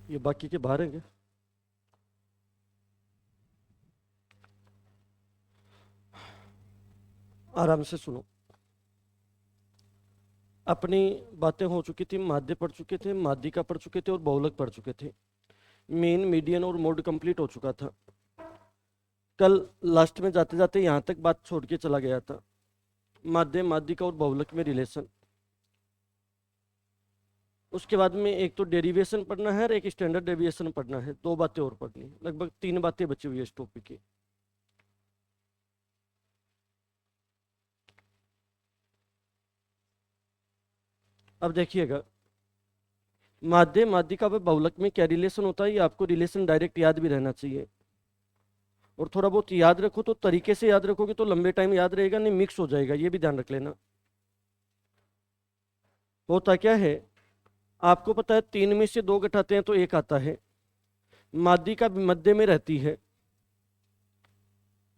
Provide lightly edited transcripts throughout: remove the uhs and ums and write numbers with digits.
ये बाकी के बाहर हैं क्या? आराम से सुनो। अपनी बातें हो चुकी थी, माध्य पढ़ चुके थे, माध्यिका पढ़ चुके थे और बहुलक पढ़ चुके थे। मेन, मीडियन और मोड कंप्लीट हो चुका था। कल लास्ट में जाते जाते यहाँ तक बात छोड़ के चला गया था, माध्य, माध्यिका और बहुलक में रिलेशन। उसके बाद में एक तो डेरिवेशन पढ़ना है और एक स्टैंडर्ड डेविएशन पढ़ना है, 2 बातें और पढ़नी है। लगभग 3 बातें बची हुई है इस टॉपिक की। अब देखिएगा, माध्य, माध्यिका व बहुलक में क्या रिलेशन होता है, ये आपको रिलेशन डायरेक्ट याद भी रहना चाहिए। और थोड़ा बहुत याद रखो तो तरीके से याद रखोगे तो लंबे टाइम याद रहेगा, नहीं मिक्स हो जाएगा, ये भी ध्यान रख लेना। होता क्या है, आपको पता है 3 में से 2 घटाते हैं तो 1 आता है। माध्यिका मध्य में रहती है,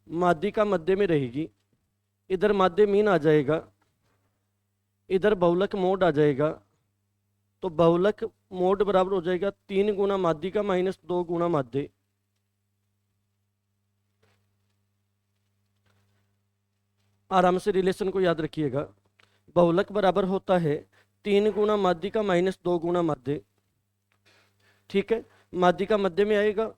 माध्यिका मध्य में रहेगी, इधर माध्य मीन आ जाएगा, इधर बहुलक मोड आ जाएगा। तो बहुलक मोड बराबर हो जाएगा 3 गुना माध्यिका माइनस 2 गुना माध्य। आराम से रिलेशन को याद रखिएगा। बहुलक बराबर होता है 3 गुना माध्यिका माइनस 2 गुना माध्य। ठीक है, माध्यिका मध्य में आएगा,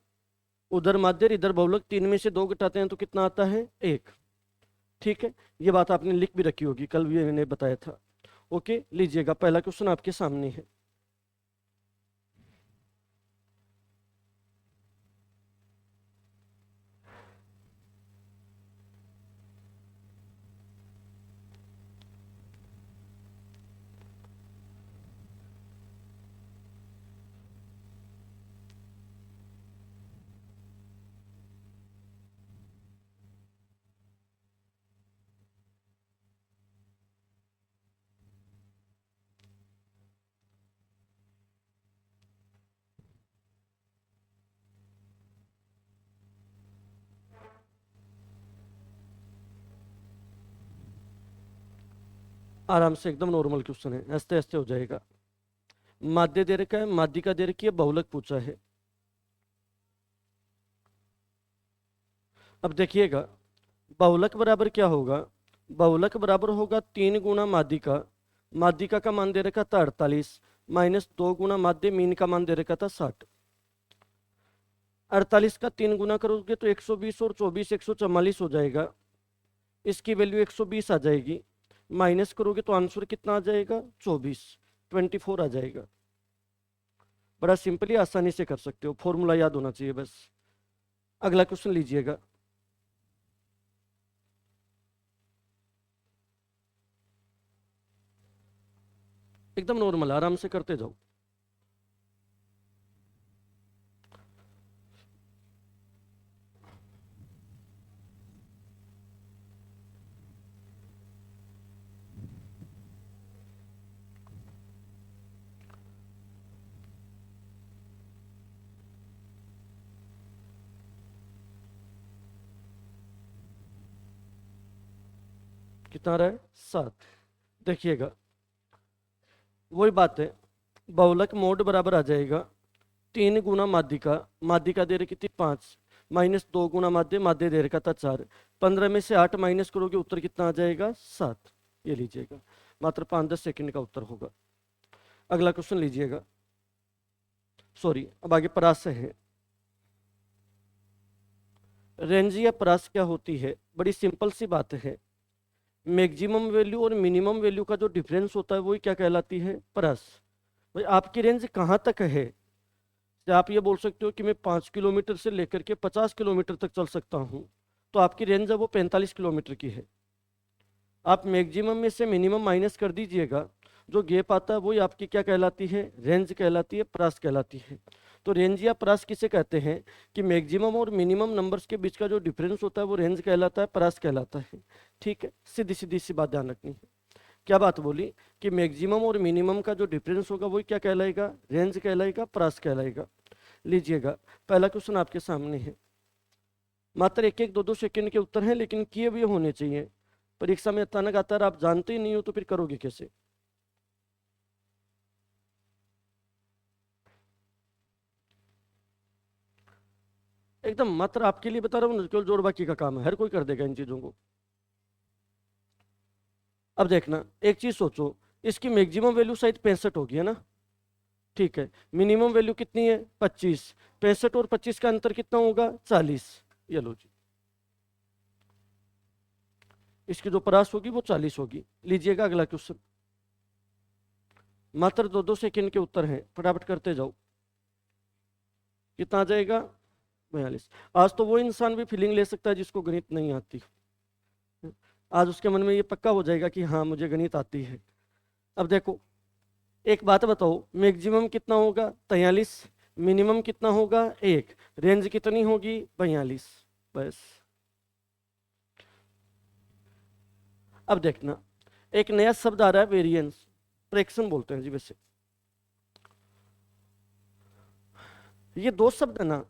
उधर माध्य इधर बहुलक, 3 में से 2 घटाते हैं तो कितना आता है, 1। ठीक है, ये बात आपने लिख भी रखी होगी, कल भी मैंने बताया था। ओके, लीजिएगा पहला क्वेश्चन आपके सामने है। आराम से, एकदम नॉर्मल क्वेश्चन है, हंसते हंसते हो जाएगा। माध्य दे रखा है, माध्यिका दे रखी है, बहुलक पूछा है। अब देखिएगा, बहुलक बराबर क्या होगा, बहुलक बराबर होगा 3 गुना माध्यिका। माध्यिका का मान दे रखा था 48, माइनस 2 गुना माध्य, मीन का मान दे रखा था 60। 48 का 3 गुना करोगे तो 120 और 24 144 हो जाएगा। इसकी वैल्यू 120 आ जाएगी, माइनस करोगे तो आंसर कितना आ जाएगा, 24, 24 आ जाएगा। बड़ा सिंपली आसानी से कर सकते हो, फॉर्मूला याद होना चाहिए बस। अगला क्वेश्चन लीजिएगा। एकदम नॉर्मल, आराम से करते जाओ। कितना रहा है, 7। देखिएगा, वही बात है, बहुलक मोड बराबर आ जाएगा 3 गुना माध्यिका। माध्यिका दे रखी थी 5, माइनस 2 गुना माध्य, माध्य दे रखा था 4। 15 में से 8 माइनस करोगे उत्तर कितना आ जाएगा, 7। ये लीजिएगा, मात्र 5-10 सेकंड का उत्तर होगा। अगला क्वेश्चन लीजिएगा। सॉरी, अब आगे परास से है। रेंज या परास क्या होती है, बड़ी सिंपल सी बात है। मैक्सिमम वैल्यू और मिनिमम वैल्यू का जो डिफरेंस होता है वही क्या कहलाती है, परास। भाई आपकी रेंज कहाँ तक है, तो आप ये बोल सकते हो कि मैं 5 किलोमीटर से लेकर के 50 किलोमीटर तक चल सकता हूँ, तो आपकी रेंज है वो 45 किलोमीटर की है। आप मैक्सिमम में से मिनिमम माइनस कर दीजिएगा, जो गैप आता है वही आपकी क्या कहलाती है, रेंज कहलाती है, परास कहलाती है। तो रेंज या परास किसे कहते हैं, कि मैक्सिमम और मिनिमम नंबर्स के बीच का जो डिफरेंस होता है वो रेंज कहलाता है, परास कहलाता है। ठीक है, सीधी सीधी सी बात ध्यान रखनी है। क्या बात बोली, कि मैक्सिमम और मिनिमम का जो डिफरेंस होगा वही क्या कहलाएगा, रेंज कहलाएगा, परास कहलाएगा। लीजिएगा, पहला क्वेश्चन आपके सामने है। मात्र 1-1, 2-2 सेकंड के उत्तर हैं, लेकिन किए हुए होने चाहिए। परीक्षा में अचानक आता है, आप जानते ही नहीं हो तो फिर करोगे कैसे। एकदम मात्र आपके लिए बता रहा हूँ, केवल जोड़ बाकी का काम है, हर कोई कर देगा इन चीजों को। अब देखना एक चीज सोचो, इसकी मैक्सिमम वैल्यू शायद 65 होगी, है ना? ठीक है, मिनिमम वैल्यू कितनी है? 25। 65 और 25 का अंतर कितना होगा? 40। ये लो जी, इसकी जो परास होगी वो 40 होगी। लीजिएगा अगला क्वेश्चन। मात्र 2-2 सेकंड के उत्तर हैं, फटाफट करते जाओ। कितना आ जाएगा? 42। आज तो वो इंसान भी फीलिंग ले सकता है जिसको गणित नहीं आती। आज उसके मन में ये पक्का हो जाएगा कि हाँ मुझे गणित आती है। अब देखो एक बात बताओ, मैक्सिमम कितना होगा? 43। मिनिमम कितना होगा? 1। रेंज कितनी होगी? 42। बस। अब देखना एक नया शब्द आ रहा है, वेरिएंस, फ्रैक्शन बोलते हैं जी वैसे। ये दो शब्द है ना,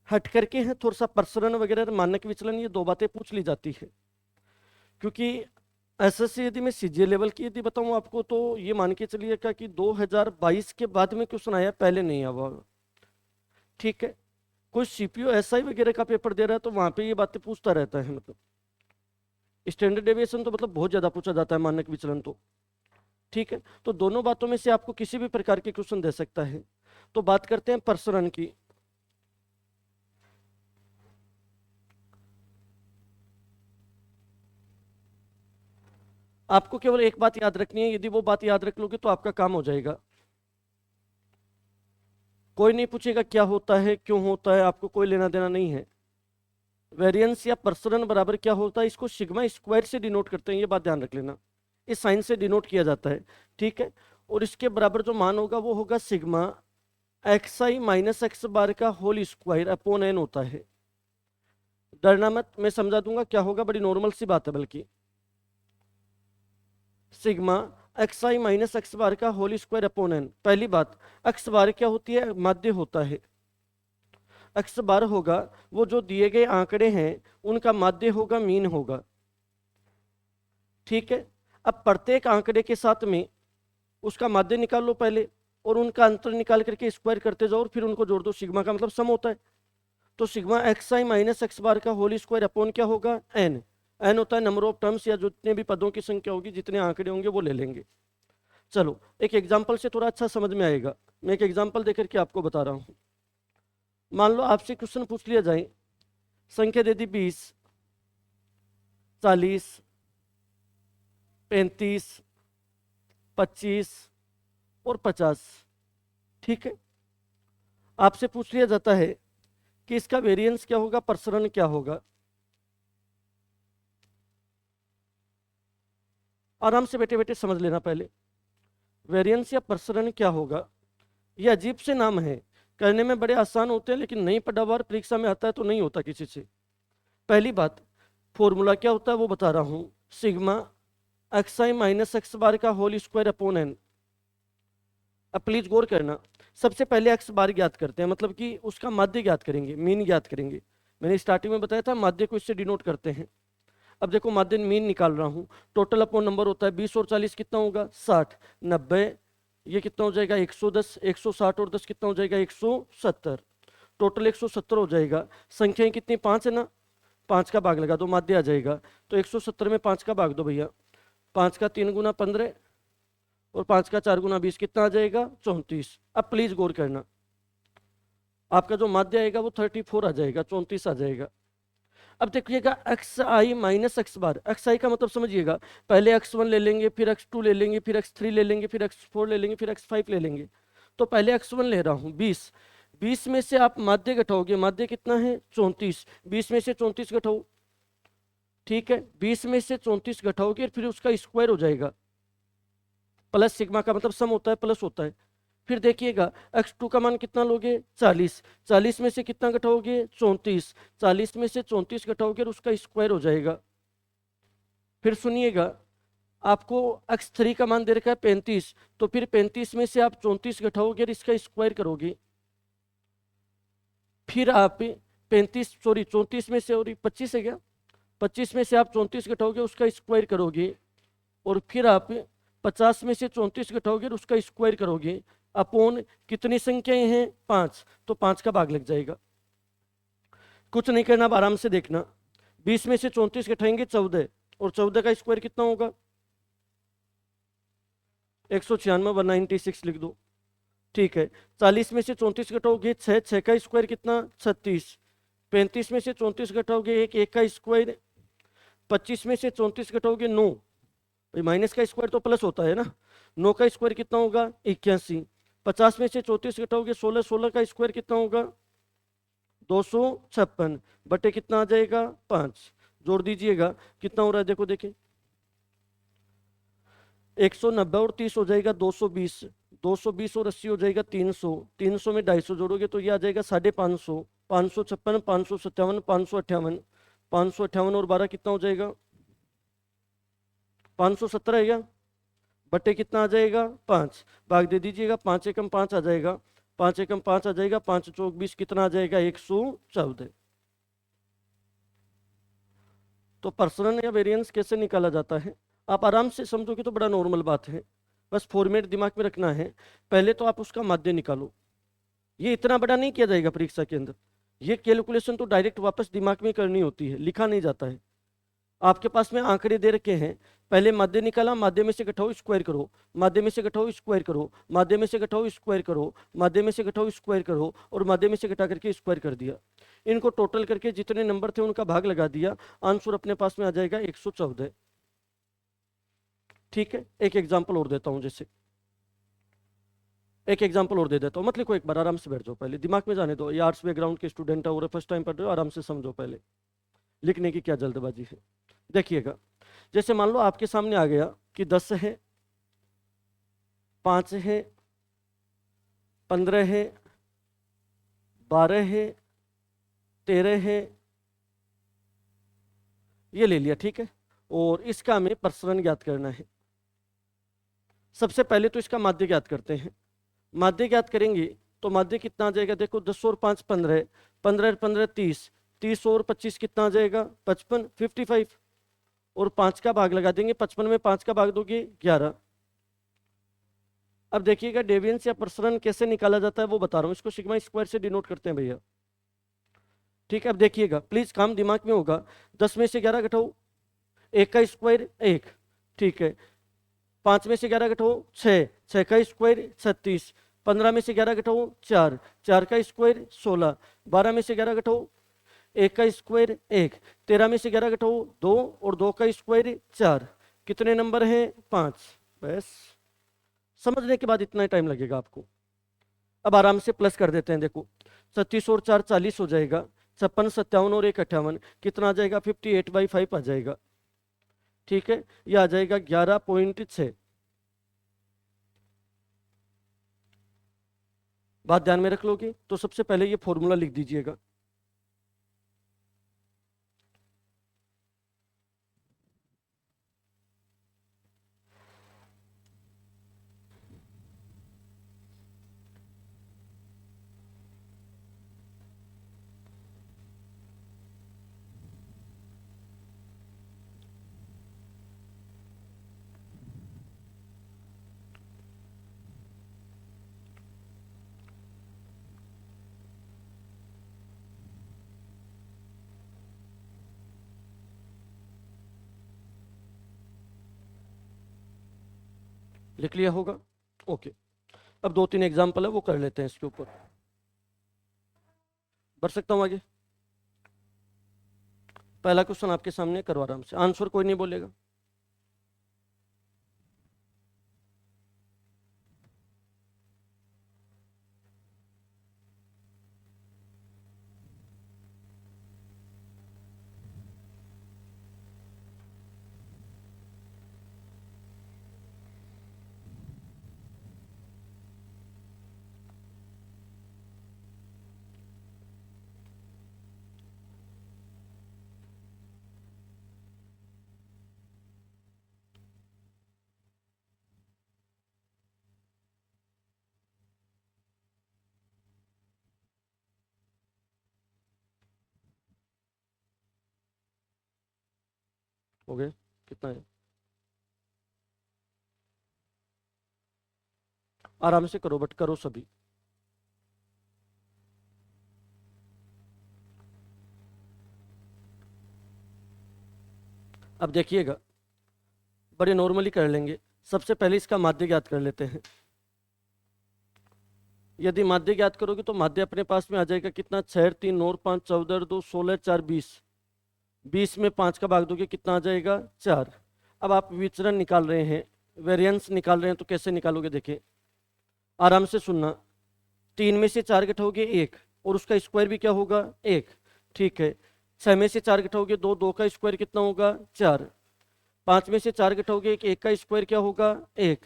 हट करके हैं थोड़ा सा, प्रसरण वगैरह मानक विचलन, ये दो बातें पूछ ली जाती है। क्योंकि एसएससी यदि मैं सीजीए लेवल की यदि बताऊं आपको, तो ये मान के चलिएगा कि 2022 के बाद में क्वेश्चन आया, पहले नहीं आया हुआ। ठीक है, कोई सीपीओ एसआई वगैरह का पेपर दे रहा है तो वहां पे ये बातें पूछता रहता है। मतलब स्टैंडर्ड डेविएशन तो मतलब बहुत ज्यादा पूछा जाता है, मानक विचलन तो। ठीक है, तो दोनों बातों में से आपको किसी भी प्रकार के क्वेश्चन दे सकता है। तो बात करते हैं प्रसरण की। आपको केवल एक बात याद रखनी है, यदि वो बात याद रख लोगे तो आपका काम हो जाएगा। कोई नहीं पूछेगा क्या होता है, क्यों होता है, आपको कोई लेना देना नहीं है। वेरिएंस या प्रसरण बराबर क्या होता है, इसको सिग्मा स्क्वायर से डिनोट करते हैं, ये बात ध्यान रख लेना। इस साइन से डिनोट किया जाता है। ठीक है, और इसके बराबर जो मान होगा वो होगा सिग्मा xi माइनस एक्स बार का होल स्क्वायर अपॉन n होता है। डरना मत, मैं समझा दूंगा क्या होगा, बड़ी नॉर्मल सी बात है। बल्कि सिग्मा xi माइनस एक्स बार का होल स्क्वायर अपॉन n। पहली बात, एक्स बार क्या होती है? माध्य होता है। एक्स बार होगा वो जो दिए गए आंकड़े हैं उनका माध्य होगा, मीन होगा। ठीक है, अब प्रत्येक आंकड़े के साथ में उसका माध्य निकाल लो पहले, और उनका अंतर निकाल करके स्क्वायर करते जाओ और फिर उनको जोड़ दो। सिग्मा का मतलब सम होता है। तो सिग्मा xi माइनस एक्स बार का होल स्क्वायर अपॉन क्या होगा? n। n होता है नंबर ऑफ टर्म्स, या जितने भी पदों की संख्या होगी, जितने आंकड़े होंगे वो ले लेंगे। चलो एक एग्जाम्पल से थोड़ा अच्छा समझ में आएगा। मैं एक एग्जाम्पल देकर के आपको बता रहा हूँ। मान लो आपसे क्वेश्चन पूछ लिया जाए, संख्या दे दी 20, 40, 35, 25 और 50। ठीक है, आपसे पूछ लिया जाता है कि इसका वेरिएंस क्या होगा, प्रसरण क्या होगा। आराम से बैठे बैठे समझ लेना पहले, वेरिएंस या प्रसरण क्या होगा। ये अजीब से नाम है, करने में बड़े आसान होते हैं, लेकिन नहीं पढ़ा हुआ और परीक्षा में आता है तो नहीं होता किसी से। पहली बात, फॉर्मूला क्या होता है वो बता रहा हूं, सिग्मा xi माइनस एक्स बार का होल स्क्वायर अपॉन n। अब प्लीज गौर करना, सबसे पहले एक्स बार ज्ञात करते हैं, मतलब कि उसका माध्य ज्ञात करेंगे, मीन ज्ञात करेंगे। मैंने स्टार्टिंग में बताया था माध्य को इससे डिनोट करते हैं। अब देखो माध्य मीन निकाल रहा हूं, टोटल अपॉन नंबर होता है 20 और 40 कितना होगा? 60। 90, ये कितना हो जाएगा? 110। 160 और 10 कितना हो जाएगा? 170। टोटल 170 हो जाएगा। संख्याएं कितनी? 5 है ना, 5 का भाग लगा दो, माध्य आ जाएगा। तो 170 में 5 का भाग दो भैया, 5 का 3 गुना 15 और 5 का 4 गुना 20 कितना आ जाएगा? 34। अब प्लीज गौर करना, आपका जो माध्य आएगा वो 34 आ जाएगा, 34 आ जाएगा। अब देखिएगा एक्स आई माइनस एक्स बार, एक्स आई का मतलब समझिएगा, पहले x1 ले लेंगे, फिर x2 ले लेंगे, फिर x3 ले लेंगे, फिर x4 ले लेंगे, फिर x5 ले लेंगे। तो पहले x1 ले रहा हूँ 20। 20 में से आप माध्य घटाओगे, माध्य कितना है? 34। 20 में से 34 घटाओ। ठीक है, 20 में से 34 घटाओगे फिर उसका स्क्वायर हो जाएगा। प्लस सिग्मा का मतलब सम होता है, प्लस होता है। फिर देखिएगा x2 का मान कितना लोगे? 40। 40 में से कितना घटाओगे? 34। 40 में से 34 घटाओगे और उसका स्क्वायर हो जाएगा। फिर सुनिएगा, आपको x3 का मान दे रखा है 35, तो फिर 35 में से आप 34 घटाओगे और इसका स्क्वायर करोगे। फिर आप 34 में से, और 25 है क्या, 25 में से आप 34 घटाओगे उसका स्क्वायर करोगे, और फिर आप 50 में से 34 घटाओगे और उसका स्क्वायर करोगे। अपॉन कितनी संख्याएं हैं? 5, तो 5 का भाग लग जाएगा। कुछ नहीं करना, अब आराम से देखना। 20 में से 34 घटाएंगे 14, और 14 का स्क्वायर कितना होगा? 196, 196 लिख दो। ठीक है। 40 में से 34 घटाओगे 6, 6 का स्क्वायर कितना? 36। 35 में से 34 घटाओगे 1, 1 का स्क्वायर। 25 में से 34 घटाओगे 9, भाई माइनस का स्क्वायर तो प्लस होता है ना, 9 का स्क्वायर कितना होगा? 81। 50 में से 34 घटाओगे 16, 16 का स्क्वायर कितना होगा? 256 बटे कितना आ जाएगा? 5। जोड़ दीजिएगा, कितना हो रहा है देखो, देखिए 190 और 30 हो जाएगा 220, 220 और 80 हो जाएगा 300, 300 में 250 जोड़ोगे तो ये आ जाएगा 550, 556, 557, 558, 558 और 12 कितना हो जाएगा? 517 है क्या? बटे कितना आ जाएगा? 5। भाग दे दीजिएगा, 5 एकम 5 आ जाएगा, 5 एकम 5 आ जाएगा, 5 चौक 20 कितना आ जाएगा? 114। तो प्रसरण या वेरिएंस कैसे निकाला जाता है आप आराम से समझोगे तो बड़ा नॉर्मल बात है, बस फॉर्मेट दिमाग में रखना है। पहले तो आप उसका माध्य निकालो, ये इतना बड़ा नहीं किया जाएगा परीक्षा के अंदर, ये कैलकुलेशन तो डायरेक्ट वापस दिमाग में करनी होती है, लिखा नहीं जाता है। आपके पास में आंकड़े दे रखे हैं, पहले माध्य निकाला, माध्य में से घटाओ स्क्वायर करो, माध्य में से घटाओ स्क्वायर करो, माध्य में से घटाओ स्क्वायर करो, माध्य में से घटाओ स्क्वायर करो, और माध्य में से घटा करके स्क्वायर कर दिया। इनको टोटल करके जितने नंबर थे उनका भाग लगा दिया, आंसर अपने पास में आ जाएगा 114। ठीक है, एक एग्जाम्पल और देता हूं, जैसे एक एग्जाम्पल और दे देता हूं, मत लिखो एक बार, आराम से बैठ जाओ, पहले दिमाग में जाने दो, ये आर्ट्स बैकग्राउंड के स्टूडेंट है और फर्स्ट टाइम पढ़ रहे हो, आराम से समझो, पहले लिखने की क्या जल्दबाजी है। देखिएगा, जैसे मान लो आपके सामने आ गया कि 10 है, 5 है, 15 है, 12 है, 13 है, ये ले लिया, ठीक है। और इसका हमें प्रसरण ज्ञात करना है। सबसे पहले तो इसका माध्य ज्ञात करते हैं। माध्य ज्ञात करेंगे तो माध्य कितना आ जाएगा? देखो 10 और 5 15, 15 15 30, 30 और 25 कितना आ जाएगा? 55, 55। और 5 का भाग लगा देंगे, 55 में 5 का भाग दोगे 11। अब देखिएगा डेविएंस या प्रसरण कैसे निकाला जाता है वो बता रहा हूं, इसको सिग्मा स्क्वायर से डिनोट करते हैं भैया। ठीक है, अब देखिएगा प्लीज, काम दिमाग में होगा। 10 में से 11 घटाओ, 1 का स्क्वायर 1, ठीक है। 5 में से 11 घटाओ 6, 6 का स्क्वायर 36। 15 में से 11 घटाओ 4, 4 का स्क्वायर 16। 12 में से 11 घटाओ 1 का स्क्वायर 1। 13 में से 11 घटाओ 2, और 2 का स्क्वायर 4। कितने नंबर हैं? 5। बस समझने के बाद इतना ही टाइम लगेगा आपको। अब आराम से प्लस कर देते हैं, देखो 36 और 4 40 हो जाएगा, 56 57 और 1 58, कितना आ जाएगा? 58/5 आ जाएगा। ठीक है, ये आ जाएगा 11.6। बात ध्यान में रख लोगे तो सबसे पहले ये फॉर्मूला लिख दीजिएगा। लिख लिया होगा? ओके। अब 2-3 एग्जाम्पल है वो कर लेते हैं इसके ऊपर। बढ़ सकता हूँ आगे? पहला क्वेश्चन आपके सामने करो, आराम से आंसर कोई नहीं बोलेगा। हो गए? कितना है? आराम से करो, बट करो सभी। अब देखिएगा, बड़े नॉर्मली कर लेंगे। सबसे पहले इसका माध्य ज्ञात कर लेते हैं। यदि माध्य ज्ञात करोगे तो माध्य अपने पास में आ जाएगा कितना, 6 3 9 5 14 2 16 4 20। 20 में 5 का भाग दोगे कितना आ जाएगा, 4। अब आप विचरण निकाल रहे हैं, वेरिएंस निकाल रहे हैं, तो कैसे निकालोगे देखें, आराम से सुनना। 3 में से 4 घटाओगे 1, और उसका स्क्वायर भी क्या होगा, 1। ठीक है। 6 में से 4 घटाओगे 2, 2 का स्क्वायर कितना होगा, 4। 5 में से 4 घटाओगे 1, 1 का स्क्वायर क्या होगा, 1।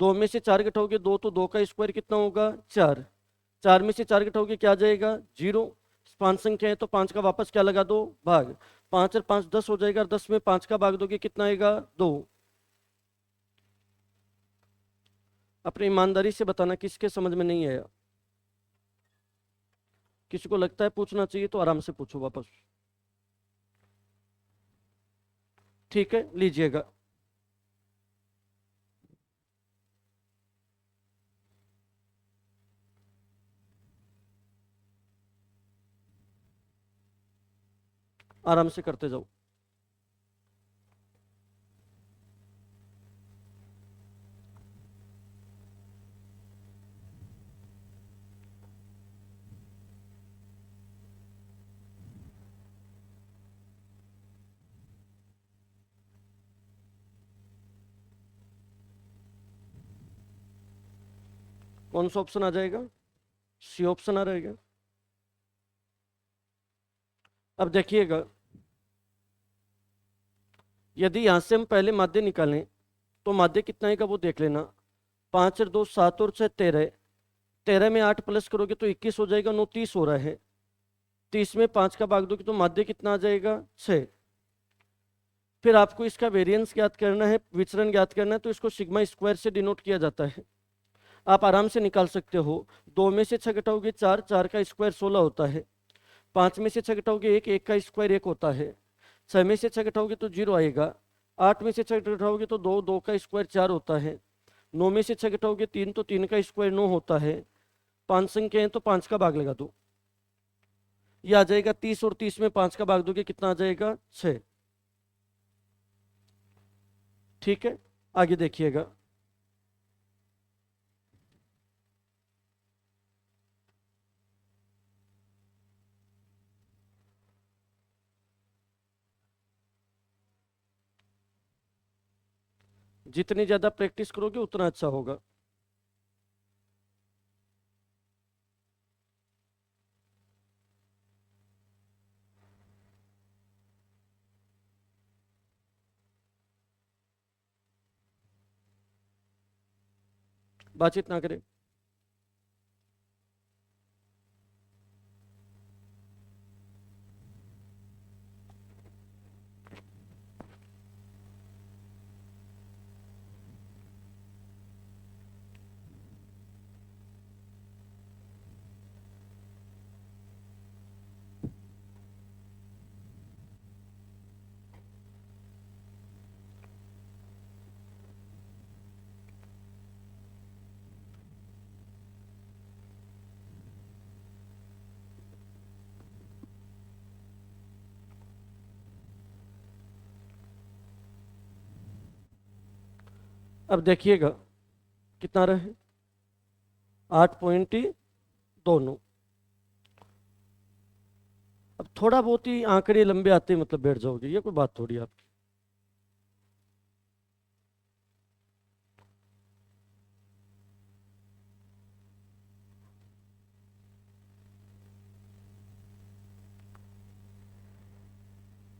2 में से 4 घटाओगे 2, तो 2 का स्क्वायर कितना होगा, 4। 4 में से 4 घटाओगे क्या आ जाएगा, 0। 5 संख्या है तो 5 का वापस क्या लगा दो, भाग। 5 और 5 10 हो जाएगा, और 10 में 5 का भाग दोगे कितना आएगा, 2। अपनी ईमानदारी से बताना किसके समझ में नहीं आया। किसी को लगता है पूछना चाहिए तो आराम से पूछो वापस। ठीक है, लीजिएगा। आराम से करते जाओ। कौन सा ऑप्शन आ जाएगा, सी ऑप्शन आ रहेगा। अब देखिएगा, यदि यहां से हम पहले माध्य निकालें तो माध्य कितना आएगा वो देख लेना। 5 और 2 7 और 6 13। 13 में 8 प्लस करोगे तो 21 हो जाएगा, 9 30 हो रहा है। 30 में 5 का भाग दोगे तो माध्य कितना आ जाएगा, 6। फिर आपको इसका वेरिएंस ज्ञात करना है, विचरण ज्ञात करना है, तो इसको सिग्मा स्क्वायर से डिनोट किया जाता है। आप आराम से निकाल सकते हो। 2 में से 6 घटाओगे 4, 4 का स्क्वायर 16 होता है। 5 में से 6 घटाओगे 1, 1 का स्क्वायर 1 होता है। 6 में से 6 घटाओगे तो 0 आएगा। 8 में से 6 घटाओगे तो 2, 2 का स्क्वायर 4 होता है। 9 में से 6 घटाओगे 3, तो 3 का स्क्वायर 9 होता है। 5 संख्या है तो 5 का भाग लगा दो, ये आ जाएगा 30, और 30 में 5 का भाग दोगे कितना आ जाएगा, 6। ठीक है, आगे देखिएगा। जितनी ज्यादा प्रैक्टिस करोगे उतना अच्छा होगा। बातचीत ना करें। अब देखिएगा कितना रहे, 8.29। अब थोड़ा बहुत ही आंकड़े लंबे आते हैं मतलब बैठ जाओगे, ये कोई बात थोड़ी आपकी।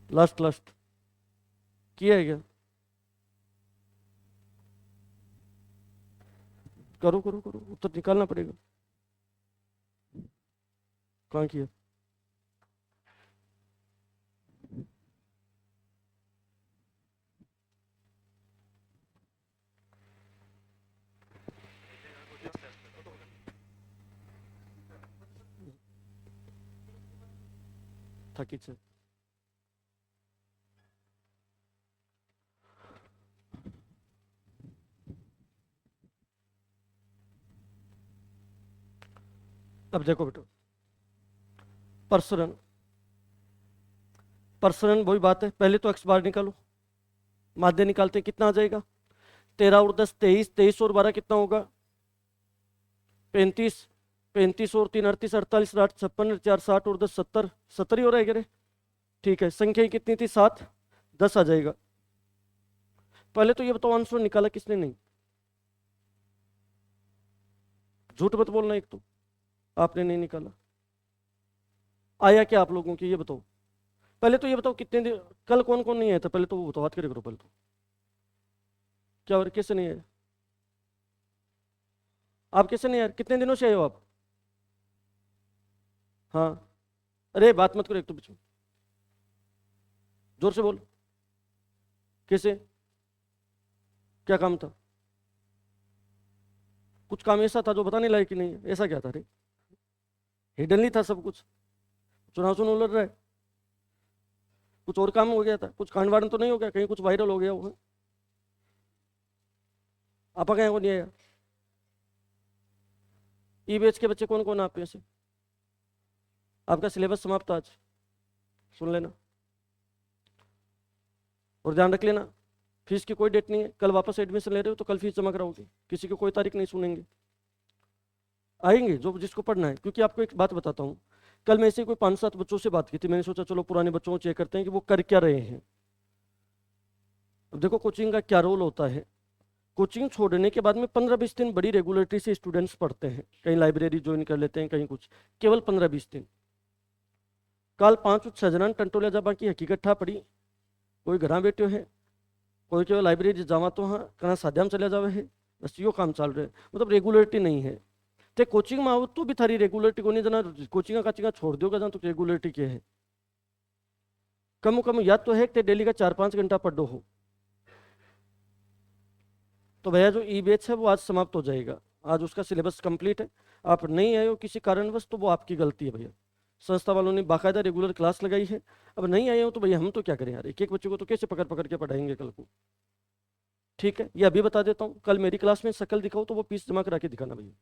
लास्ट लास्ट किया है क्या, करो करो करो, उत्तर निकालना पड़ेगा। कहाँ किया, था किसे। अब देखो बेटा, प्रसरण, प्रसरण वही बात है, पहले तो एक्स बार निकालो। माध्य निकालते हैं, कितना आ जाएगा? 13 और 10 23, 23 और 12 कितना होगा? 35, 35 और 3 38, 48, 60, 56, 4 60 और 10 70, 70 ही हो रहा है क्या रे? ठीक है, संख्या कितनी थी? 7, 10 आ जाएगा। पहले तो ये बताओ आंसर निकाला किसने? नहीं, झूठ मत बोलना। एक तो आपने नहीं निकाला, आया क्या आप लोगों की ये बताओ। पहले तो ये बताओ कितने दिन, कल कौन कौन नहीं आया था? पहले तो वो बताओ, हाथ खड़े करो पहले तो। क्या और कैसे नहीं आए? आप कैसे नहीं आए? कितने दिनों से आए हो आप? हाँ, अरे बात मत करो एक तो बीच में, जोर से बोल। कैसे? क्या काम था? कुछ काम ऐसा था जो बताने लायक ही नहीं है? ऐसा क्या था रे? हिडनली था सब कुछ? चुनाव चुनाव लड़ रहा है? कुछ और काम हो गया था? कुछ कांड वांड तो नहीं हो गया कहीं? कुछ वायरल हो गया होगा? आपा कहीं को नहीं आया? ई बैच के बच्चे कौन कौन आप में से? आपका सिलेबस समाप्त आज, सुन लेना और ध्यान रख लेना। फीस की कोई डेट नहीं है, कल वापस एडमिशन ले रहे हो तो कल फीस जमा कराओगे, किसी की कोई तारीख नहीं सुनेंगे, आएंगे जो जिसको पढ़ना है। क्योंकि आपको एक बात बताता हूँ, कल मैं ऐसे कोई 5-7 बच्चों से बात की थी, मैंने सोचा चलो पुराने बच्चों को चेक करते हैं कि वो कर क्या रहे हैं। अब देखो कोचिंग का क्या रोल होता है। कोचिंग छोड़ने के बाद में 15-20 दिन बड़ी रेगुलरिटी से स्टूडेंट्स पढ़ते हैं, कहीं लाइब्रेरी ज्वाइन कर लेते हैं, कहीं कुछ, केवल 15-20 दिन। कल 5-6 जना टंटोलिया जबा की हकीकत ठा पड़ी, कोई घर बैठे है, कोई केवल लाइब्रेरी जावा तो हाँ कहाँ साध्याम चले जावे है, बस यो काम चल रहे हैं। मतलब रेगुलरिटी नहीं है। ते कोचिंग में आओ तो भी थारी रेगुलरिटी को नहीं जना, कोचिंग का छोड़ दोगे जहाँ तो रेगुलरिटी क्या है? कम कम याद तो है कि डेली का 4-5 घंटा पढ़ो हो। तो भैया जो ई बैच है वो आज समाप्त हो जाएगा, आज उसका सिलेबस कंप्लीट है। आप नहीं आए हो किसी कारणवश तो वो आपकी गलती है भैया, संस्था वालों ने बाकायदा रेगुलर क्लास लगाई है। अब नहीं आए हो तो भैया हम तो क्या करें यार, एक एक बच्चे को तो कैसे पकड़ पकड़ के पढ़ाएंगे कल को? ठीक है, ये अभी बता देता हूँ, कल मेरी क्लास में शक्ल दिखाओ तो वो फीस जमा करा के दिखाना भैया।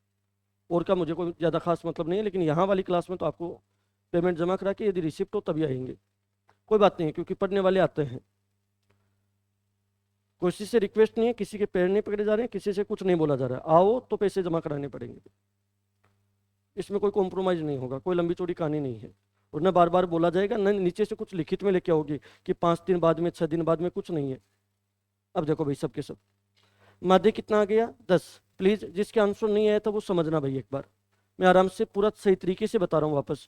और का मुझे कोई ज़्यादा खास मतलब नहीं है, लेकिन यहाँ वाली क्लास में तो आपको पेमेंट जमा करा के, यदि रिसिप्ट हो तभी आएंगे। कोई बात नहीं है, क्योंकि पढ़ने वाले आते हैं। किसी से रिक्वेस्ट नहीं है, किसी के पैर नहीं पकड़े जा रहे हैं, किसी से कुछ नहीं बोला जा रहा है, आओ तो पैसे जमा कराने पड़ेंगे। इसमें कोई कॉम्प्रोमाइज़ नहीं होगा, कोई लंबी चौड़ी कहानी नहीं है। और न बार बार बोला जाएगा, न नीचे से कुछ लिखित में लेके आओगे कि 5 दिन बाद में, 6 दिन बाद में, कुछ नहीं है। अब देखो भाई सबके सब माध्य कितना आ गया? 10। प्लीज जिसके आंसर नहीं आया था वो समझना भाई, एक बार मैं आराम से पूरा सही तरीके से बता रहा हूँ वापस।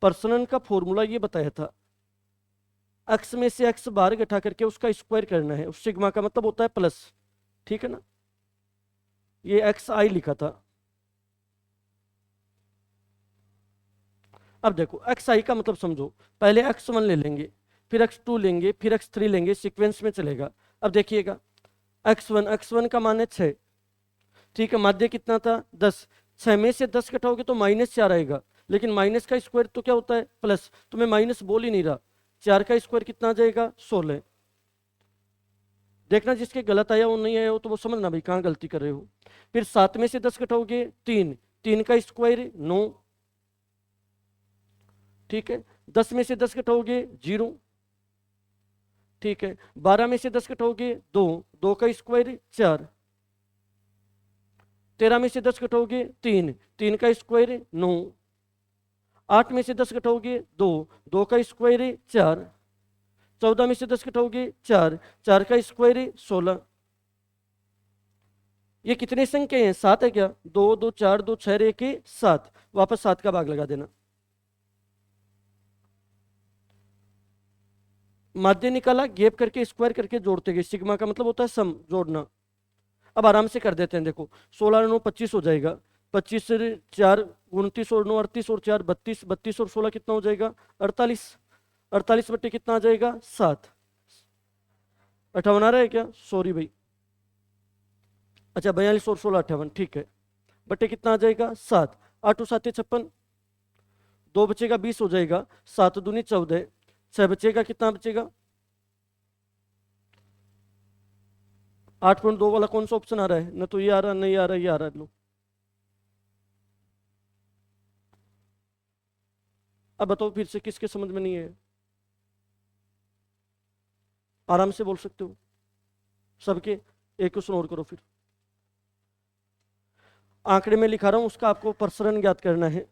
पर्सनल का फॉर्मूला ये बताया था, एक्स में से एक्स बाहर घटा करके उसका स्क्वायर करना है, उस सिग्मा का मतलब होता है प्लस, ठीक है ना? ये एक्स आई लिखा था। अब देखो एक्स आई का मतलब समझो, पहले x1 ले लेंगे, फिर x2 लेंगे, फिर x3 लेंगे, सीक्वेंस में चलेगा। अब देखिएगा x1 का मान है 6, ठीक है, माध्य कितना था? 10। 6 में से 10 घटाओगे तो -4 आएगा, लेकिन माइनस का स्क्वायर तो क्या होता है? प्लस, तो मैं माइनस बोल ही नहीं रहा। 4 का स्क्वायर कितना आ जाएगा? 16। देखना जिसके गलत आया वो नहीं आया हो तो वो समझना भाई कहाँ गलती कर रहे हो। फिर 7 में से 10 घटाओगे 3, 3 का स्क्वायर 9, ठीक है। 10 में से 10 घटाओगे 0, ठीक है। 12 में से 10 घटाओगे 2, 2 का स्क्वायर 4। 13 में से 10 घटाओगे 3, 3 का स्क्वायर 9। 8 में से 10 घटाओगे 2, 2 का स्क्वायर 4। 14 में से 10 घटाओगे 4, 4 का स्क्वायर 16। ये कितने संख्या हैं? 7 है क्या? 2 2 4 2 6 1 7, वापस 7 का भाग लगा देना। माध्य निकाला, गैप करके स्क्वायर करके जोड़ते गए, सिग्मा का मतलब होता है सम, जोड़ना। अब आराम से कर देते हैं, देखो 16 9 25 हो जाएगा, 25 से 4 29 और 9 38 और 4 32, 32 और 16 कितना हो जाएगा? 48। 48 बट्टे कितना आ जाएगा? 7। 58 आ रहा है क्या? सॉरी भाई, अच्छा 42 और 16 58, ठीक है। बट्टे कितना आ जाएगा? 7। 8 और 7 56, 2 बचेगा 20 हो जाएगा, 7 दूनी 14, 6 बचेगा, कितना बचेगा? 8.2 वाला कौन सा ऑप्शन आ रहा है? ना तो ये आ रहा, नहीं आ रहा, ये आ रहा है। लो अब बताओ फिर से किसके समझ में नहीं है? आराम से बोल सकते हो। सबके? एक क्वेश्चन और करो फिर। आंकड़े में लिखा रहा हूं, उसका आपको प्रसरण ज्ञात करना है।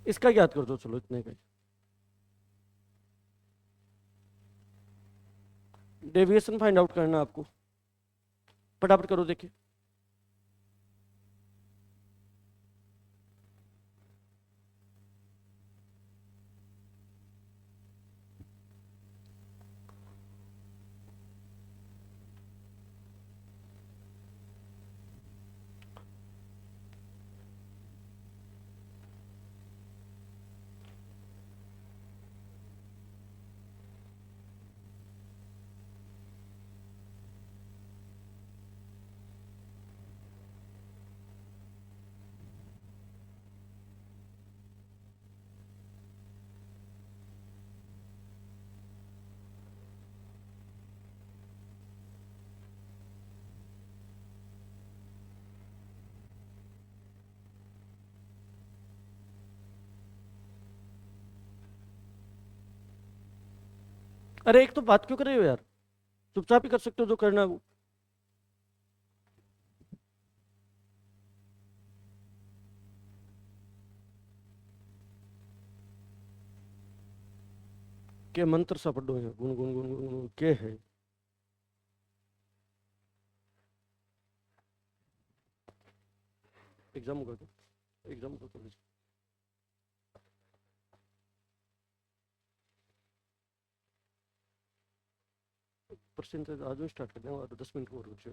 इसका ज्ञात कर दो, चलो इतने का। डेविएशन फाइंड आउट करना आपको, फटाफट करो देखिए। अरे एक तो बात क्यों कर रहे हो यार, चुपचाप ही कर सकते हो जो करना है वो। के मंत्र सा पढ़ो है, गुन गुन गुन गुन गुन के है। एग्जाम होगा क्या? एग्जाम होगा कॉलेज? परसेंटेज आज में स्टार्ट कर दें और 10 मिनट और रुक जाओ।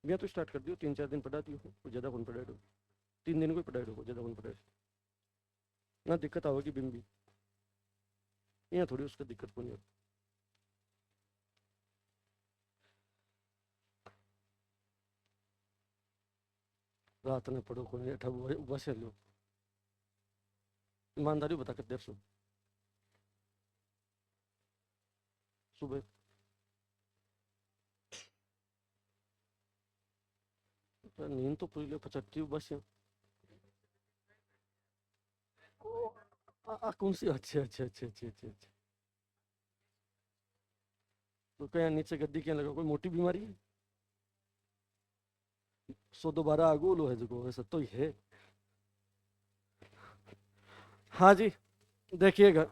मैं तो स्टार्ट कर दियो, 3-4 दिन पढ़ा दियो, कुछ ज़्यादा कौन पढ़ाए, 3 दिन को ही पढ़ाए, ज़्यादा कौन पढ़ाए ना। दिक्कत आवेगी बिम्बी, यहाँ थोड़ी उसका दिक्कत कौन है। रात ने पढ़ो कौन है, बस लो ईमानदारी बता कर देर सुबह नींद तो पूरी 75 बस है। कौन सी? अच्छे अच्छे अच्छे अच्छे अच्छे अच्छे। तो क्या नीचे गद्दी क्या लगा, कोई मोटी बीमारी है? 112 आगोलो है जो वैसा तो ही है। हाँ जी, देखिएगा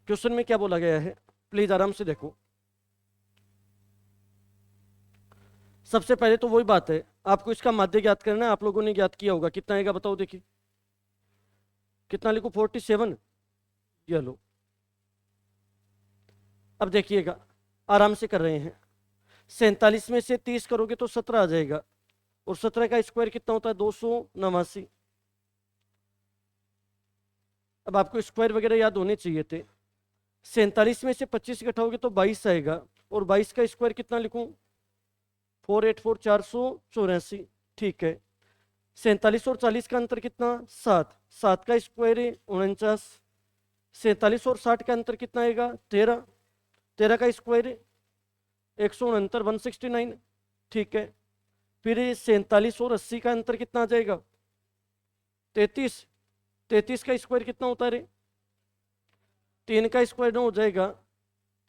क्वेश्चन में क्या बोला गया है, प्लीज आराम से देखो। सबसे पहले तो वही बात है, आपको इसका माध्य ज्ञात करना है। आप लोगों ने ज्ञात किया होगा, कितना आएगा बताओ देखिए। कितना लिखो? 47। ये लो, अब देखिएगा आराम से कर रहे हैं। 47 में से 30 करोगे तो 17 आ जाएगा, और 17 का स्क्वायर कितना होता है? 289। अब आपको स्क्वायर वगैरह याद होने चाहिए थे। 47 में से 25 घटाओगे तो 22 आएगा, और 22 का स्क्वायर कितना लिखूं? 484, 484। ठीक है। 47 और 40 का अंतर कितना? 7। 7 का स्क्वायर है 49। 47 और 60 का अंतर कितना आएगा? 13। 13 का स्क्वायर है 169, 169। ठीक है। फिर 47 और 80 का अंतर कितना आ जाएगा? 33। 33 का स्क्वायर कितना होता है रे? 3 का स्क्वायर 9 हो जाएगा।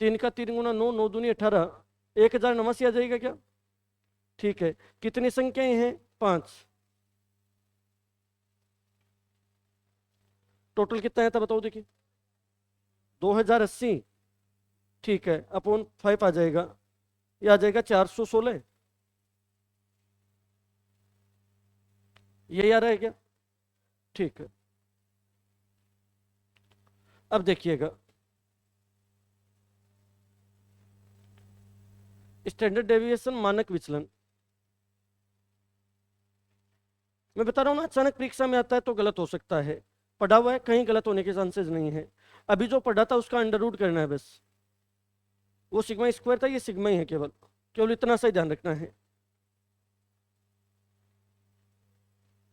3 का 3 गुना 9, 9 दूनी 18, 1089 आ जाएगा क्या? ठीक है। कितनी संख्याएं हैं? 5। टोटल कितना है था बताओ देखिए। 2080। ठीक है, अपॉन 5 आ जाएगा, ये आ जाएगा 416। ये आ रहा है क्या? ठीक है। अब देखिएगा स्टैंडर्ड डेविएशन, मानक विचलन। मैं बता रहा हूं ना, अचानक परीक्षा में आता है तो गलत हो सकता है, पढ़ा हुआ है, कहीं गलत होने के चांसेस नहीं है। अभी जो पढ़ा था उसका अंडर रूट करना है बस। वो सिग्मा स्क्वायर था, ये सिग्मा ही है, केवल केवल इतना सा ही ध्यान रखना है।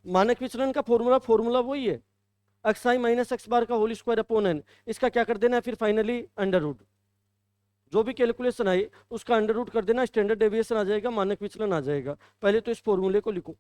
मानक विचलन का फॉर्मूला फॉर्मूला वही है, एक्स आई माइनस एक्स बार का होल स्क्वायर अपॉन एन। इसका क्या कर देना है फिर फाइनली अंडर रूट। जो भी कैलकुलेशन आई उसका अंडर रूट कर देना, स्टैंडर्ड डेविएशन आ जाएगा, मानक विचलन आ जाएगा। पहले तो इस फॉर्मूले को लिखो।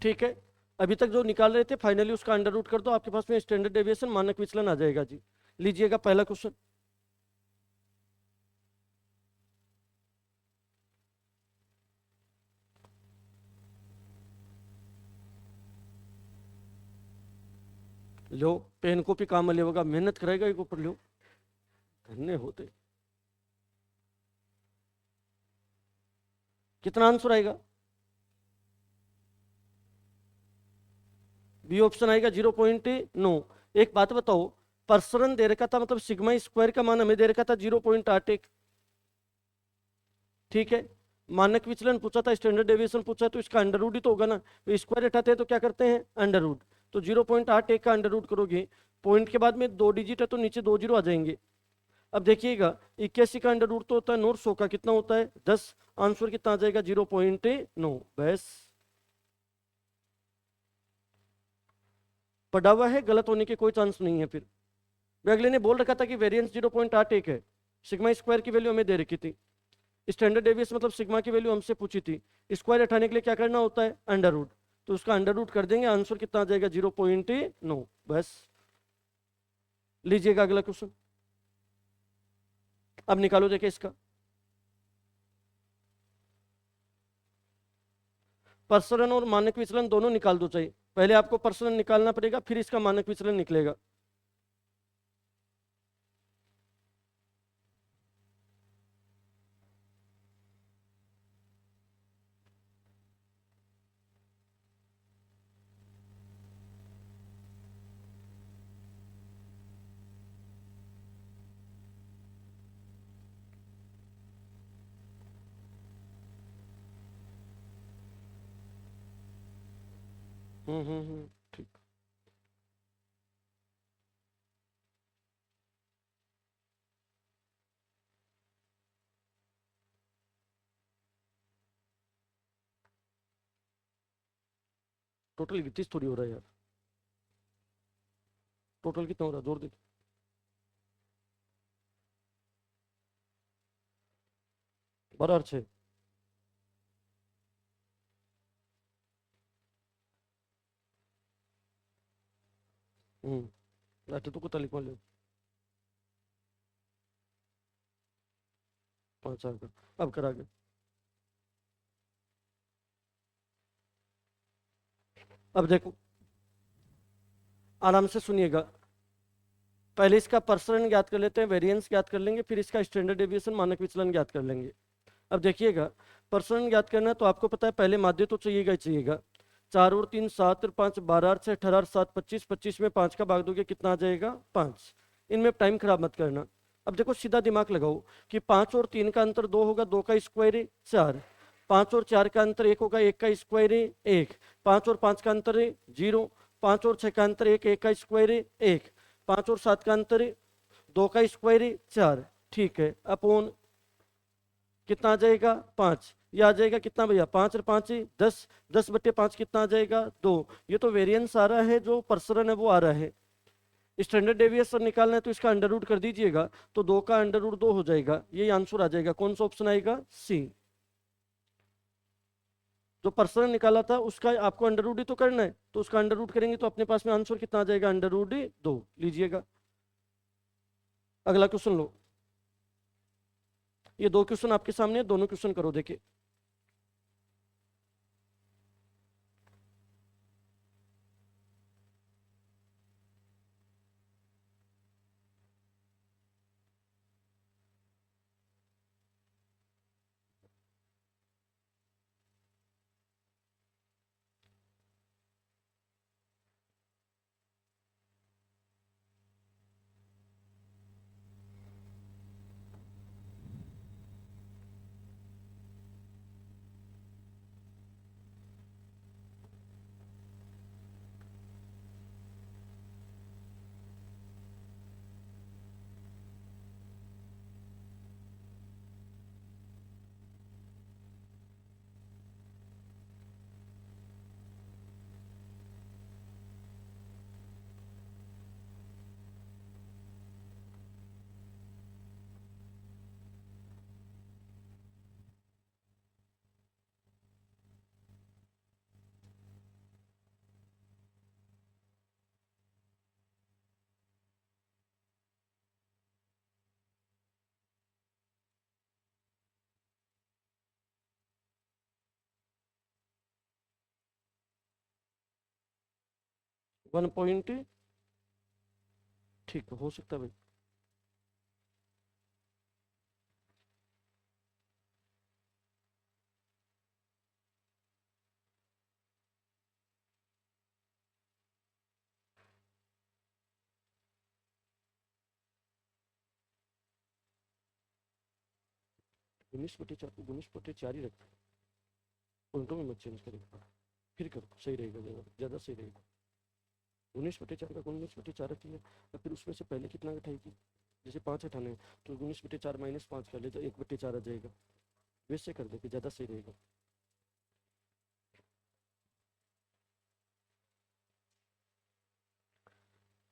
ठीक है, अभी तक जो निकाल रहे थे फाइनली उसका अंडर रूट कर दो, आपके पास में स्टैंडर्ड डेविएशन मानक विचलन आ जाएगा जी। लीजिएगा पहला क्वेश्चन। लो पेन कॉपी काम ले होगा, मेहनत करेगा एक ऊपर लो, धन्य होते। कितना आंसर आएगा? बी ऑप्शन आएगा 0.9। एक बात बताओ, प्रसरण दे रखा था, मतलब सिग्मा स्क्वायर का मान हमें दे रखा था 0.81। ठीक है, मानक विचलन पूछा था, स्टैंडर्ड डेविएशन पूछा है, तो इसका अंडर रूट ही तो होगा ना। तो स्क्वायर हटाते हैं तो क्या करते हैं, अंडर रूट। तो 0.81 का अंडर रूट करोगे, पॉइंट के बाद में 2 डिजिट है तो नीचे 2 जीरो आ जाएंगे। अब देखिएगा 81 का अंडर रूट तो होता है 9, 100 का कितना होता है 10। आंसर कितना आ जाएगा 0.9। बस पढ़ा हुआ है, गलत होने के कोई चांस नहीं है। फिर अगले ने बोल रखा था कि वेरिएंस 0.81 है, सिग्मा स्क्वायर की वैल्यू हमें दे रखी थी, स्टैंडर्ड डेविएशन मतलब सिग्मा की वैल्यू हमसे पूछी थी। स्क्वायर हटाने के लिए क्या करना होता है, अंडर रूट। तो उसका अंडर रूट कर देंगे, आंसर कितना आ जाएगा 0.9। बस लीजिएगा अगला क्वेश्चन। अब निकालो देखिए इसका। प्रसरण और मानक विचलन दोनों निकाल दो चाहिए, पहले आपको प्रसरण निकालना पड़ेगा फिर इसका मानक विचलन निकलेगा। ठीक। टोटल 31 थोड़ी हो रहा है यार, टोटल कितना हो रहा है जोर दे। 12 और 6। अच्छा तो कुछ लिखवा लो, 5 का। अब करा के अब देखो आराम से सुनिएगा, पहले इसका प्रसरण ज्ञात कर लेते हैं, वेरिएंस ज्ञात कर लेंगे, फिर इसका स्टैंडर्ड डेविएशन मानक विचलन ज्ञात कर लेंगे। अब देखिएगा, प्रसरण ज्ञात करना है तो आपको पता है पहले माध्य तो चाहिएगा ही चाहिएगा। 4 और 3 7 और 5 12 और 6 18 और 7 25, 25 में 5 का भाग दोगे कितना आ जाएगा 5। इनमें टाइम खराब मत करना। अब देखो सीधा दिमाग लगाओ कि 5 और 3 का अंतर 2 होगा, 2 का स्क्वायर है 4। 5 और 4 का अंतर 1 होगा, 1 का स्क्वायर है 1। 5 और 5 का अंतर है 0। 5 और 6 का अंतर 1, 1 का स्क्वायर है 1। 5 और 7 का अंतर है 2 का स्क्वायर है 4। ठीक है, अपोन कितना आ जाएगा 5। ये आ जाएगा कितना भैया, 5 और 5 10, 10/5 कितना आ जाएगा 2। ये तो वेरिएंस आ रहा है, जो प्रसरण है वो आ रहा है। स्टैंडर्ड डेविएशन निकालना है तो इसका अंडर रूट कर दीजिएगा, तो 2 का अंडर रूट 2 हो जाएगा, यही आंसर आ जाएगा। कौन सा ऑप्शन आएगा, सी। जो प्रसरण निकाला था उसका आपको अंडर रूट ही तो करना है, तो उसका अंडर रूट करेंगे तो अपने पास में आंसर कितना आ जाएगा, अंडर रूट 2। लीजिएगा अगला क्वेश्चन लो। ये दो क्वेश्चन आपके सामने है, दोनों क्वेश्चन करो देखिए। वन पॉइंट, ठीक है, हो सकता है भाई। उन्नीस बटे चार को उन्नीस बटे चार ही रखो, पॉइंटों में मत चेंज करेगा, फिर करो, सही रहेगा, ज़्यादा ज़्यादा सही रहेगा। उन्नीस बटे चार का उन्नीस बटे चार रखिए, और फिर उसमें से पहले कितना घटाएगी, जैसे पाँच हटाने हैं तो उन्नीस बटे चार माइनस पाँच कर ले तो एक बटे चार आ जाएगा, वैसे कर दे कि ज़्यादा सही रहेगा।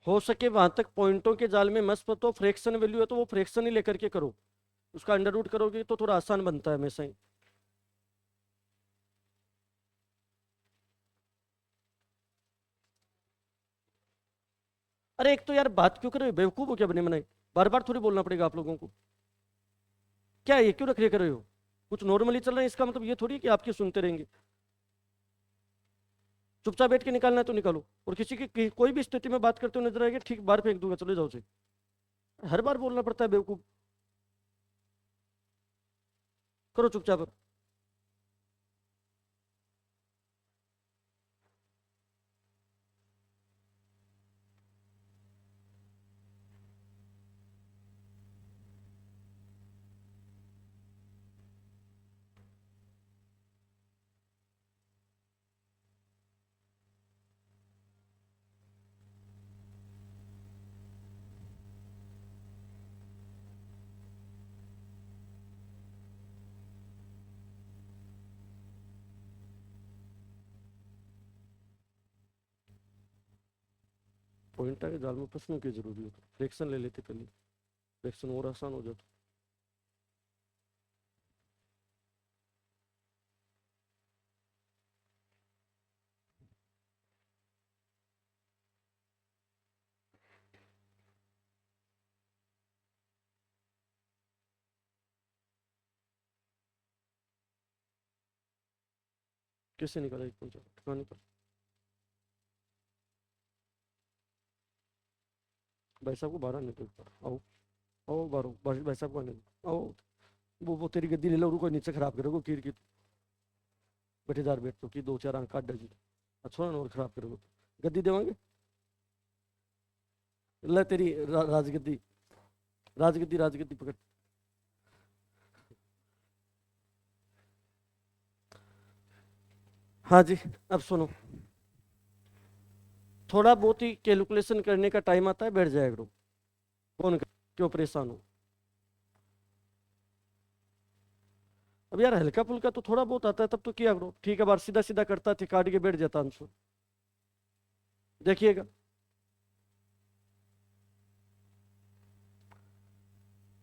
हो सके वहां तक पॉइंटों के जाल में मत फंसो, फ्रैक्शन वैल्यू है तो वो फ्रैक्शन ही लेकर के करो, उसका अंडर रूट करोगे तो थोड़ा आसान बनता है हमेशा ही। अरे एक तो यार बात क्यों कर रहे हो, बेवकूफ हो क्या बने बनाए, बार बार थोड़ी बोलना पड़ेगा आप लोगों को, क्या ये क्यों रख रहे हो, कुछ नॉर्मली चल रहा है इसका मतलब ये थोड़ी कि आपकी सुनते रहेंगे। चुपचाप बैठ के निकालना है तो निकालो, और किसी की कोई भी स्थिति में बात करते हुए नजर आएगा ठीक बार फेंक दूंगा, चले जाओ से, हर बार बोलना पड़ता है बेवकूफ, करो चुपचाप। पॉइंट आगे जाल में फंसने की जरूरी हो, फ्रैक्शन ले लेते पहले, फ्रैक्शन और आसान हो जाता। कैसे निकाला एक पॉइंट, कहाँ निकाल, भाई साहब को बारह निकल पर आओ, आओ बारो भाई साहब को आने दो, आओ, वो तेरी गद्दी ले लो, रुको नीचे खराब करोगे कीर की, बटेदार बैठ तो की दो चार अंक काट डाली, अच्छा ना और खराब करोगे, गद्दी देवांगे, ला तेरी राजगद्दी, राजगद्दी राजगद्दी पकड़। हाँ जी, अब सुनो, थोड़ा बहुत ही कैलकुलेशन करने का टाइम आता है, बैठ जाएगा करो, कौन क्यों परेशान हो। अब यार हल्का फुल्का तो थोड़ा बहुत आता है तब तो किया करो, ठीक है, बार सीधा सीधा करता थे काट के बैठ जाता आंसर, देखिएगा।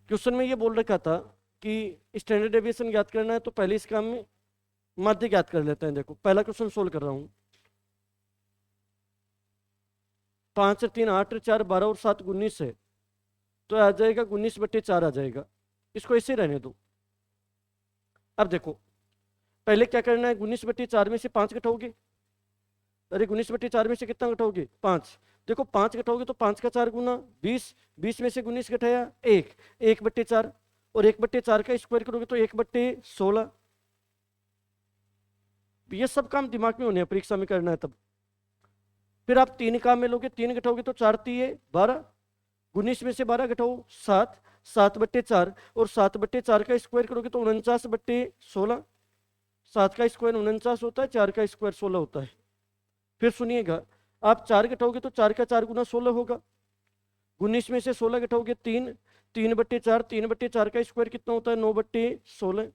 क्वेश्चन में ये बोल रखा था कि स्टैंडर्ड डेविएशन ज्ञात करना है तो पहले इस काम में माध्य ज्ञात कर लेते हैं। देखो पहला क्वेश्चन सोल्व कर रहा हूँ, 5 3 8 4 12 और 7 19 है, तो आ जाएगा 19/4 आ जाएगा। इसको ऐसे रहने दो। अब देखो, पहले क्या करना है, 19/4 में से 5 घटाओगे। अरे 19/4 में से कितना घटाओगे, 5। देखो 5 घटाओगे तो 5 का 4 गुना 20, 20 में से 19 घटाया 1, 1/4, और 1/4 का स्क्वायर करोगे तो 1/16। ये सब काम दिमाग में होने हैं, परीक्षा में करना है तब। फिर आप 3 काम में लोगे, 3 घटाओगे तो 4 3 12, 19 में से 12 घटाओ 7, 7/4, और 7/4 का स्क्वायर करोगे तो 49/16। 7 का स्क्वायर 49 होता है, 4 का स्क्वायर 16 होता है। फिर सुनिएगा, आप 4 घटाओगे तो 4 का 4 गुना 16 होगा। 19 में से 16 घटाओगे 3, 3/4, 3/4 का स्क्वायर कितना होता है, 9/16।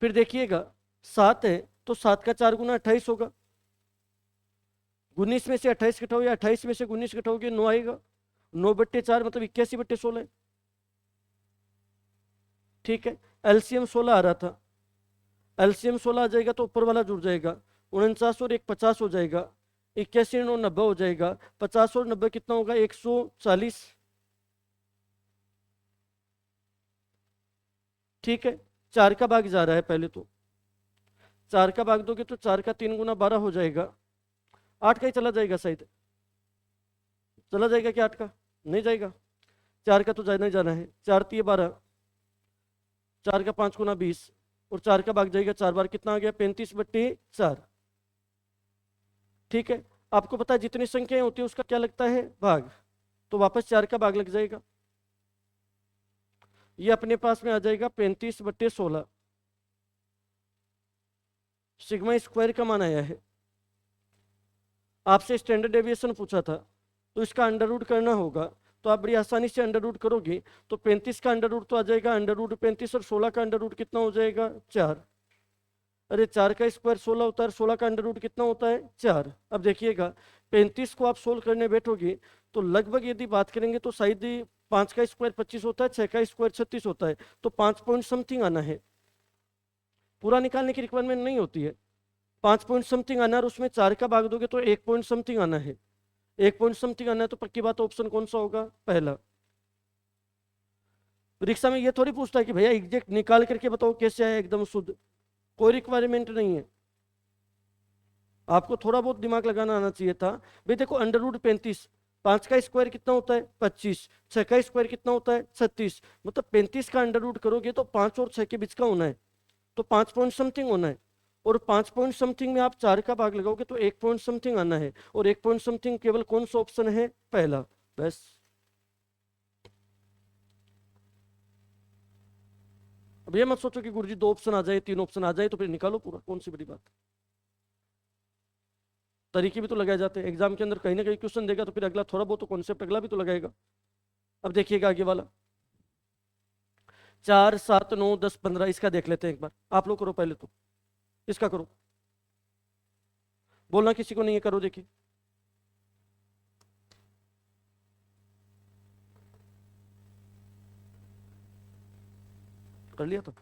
फिर देखिएगा 7 है तो 7 का 4 गुना 28 होगा। 19 में से 28 घटाओगे, 28 में से 19 घटाओगे 9 आएगा। 9/4 मतलब 81/16। ठीक है, एलसीएम 16 आ रहा था, एलसीएम 16 आ जाएगा तो ऊपर वाला जुड़ जाएगा, 49 और 1 50 हो जाएगा, 81 और 90 हो जाएगा, 50 और 90 कितना होगा, 140। ठीक है, 4 का भाग जा रहा है पहले तो, 4 का भाग दोगे तो 4 का 3 गुना 12 हो जाएगा। 8 का ही चला जाएगा शायद, चला जाएगा क्या 8 का, नहीं जाएगा। 4 का तो जाना ही जाना है, 4 3 12, 4 का 5 गुना 20, और 4 का भाग जाएगा 4 बार, कितना आ गया, 35/4। ठीक है, आपको पता है जितनी संख्याएं होती है उसका क्या लगता है, भाग, तो वापस 4 का भाग लग जाएगा। ये अपने पास में आ जाएगा 35/16। सिग्मा स्क्वायर का मान आया है। आपसे स्टैंडर्ड डेविएशन पूछा था तो इसका अंडर रूट करना होगा, तो आप बड़ी आसानी से अंडर रूट करोगे तो 35 का अंडर रूट तो आ जाएगा अंडर रूट 35, और 16 का अंडर रूट कितना हो जाएगा, 4। अरे 4 का स्क्वायर 16 होता है, 16 का अंडर रूट कितना होता है, 4। अब देखिएगा 35 को आप सोल्व करने बैठोगे तो लगभग यदि बात करेंगे तो शायद 5 का स्क्वायर 25 होता है, 6 का स्क्वायर 36 होता है, तो 5 पॉइंट समथिंग आना है। पूरा निकालने की रिक्वायरमेंट नहीं होती है, 5 पॉइंट समथिंग आना है, और उसमें 4 का भाग दोगे तो 1 पॉइंट समथिंग आना है। 1 पॉइंट समथिंग आना है तो पक्की बात ऑप्शन कौन सा होगा, पहला। परीक्षा में ये थोड़ी पूछता है कि भैया एग्जैक्ट निकाल करके बताओ कैसे आया एकदम शुद्ध, कोई रिक्वायरमेंट नहीं है। आपको थोड़ा बहुत दिमाग लगाना आना चाहिए था। भाई देखो अंडर रूट 35, 5 का स्क्वायर कितना होता है, 25, 6 का स्क्वायर कितना होता है, 36, मतलब 35 का अंडर रूट करोगे तो 5 और 6 के बीच का होना है, तो 5 पॉइंट समथिंग होना है, और 5 पॉइंट समथिंग में आप 4 का भाग लगाओगे तो 1 पॉइंट समथिंग आना है, और 1 पॉइंट समथिंग केवल कौन सा ऑप्शन है, पहला, बस। अब ये मत सोचो कि गुरुजी 2 ऑप्शन आ जाए 3 ऑप्शन आ जाए तो फिर निकालो पूरा, कौन सी बड़ी बात। तरीके भी तो लगाए जाते हैं एग्जाम के अंदर, कहीं ना कहीं क्वेश्चन देगा तो फिर अगला थोड़ा बहुत तो कॉन्सेप्ट अगला भी तो लगाएगा। अब देखिएगा आगे वाला, 4 7 9 10 15, इसका देख लेते हैं एक बार, आप लोग करो पहले तो, इसका करो, बोलना किसी को नहीं है, करो देखिए। कर लिया तो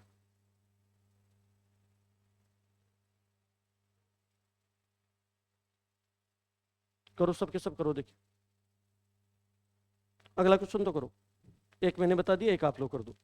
करो, सबके सब करो देखिए। अगला क्वेश्चन तो करो, एक मैंने बता दिया, एक आप लोग कर दो।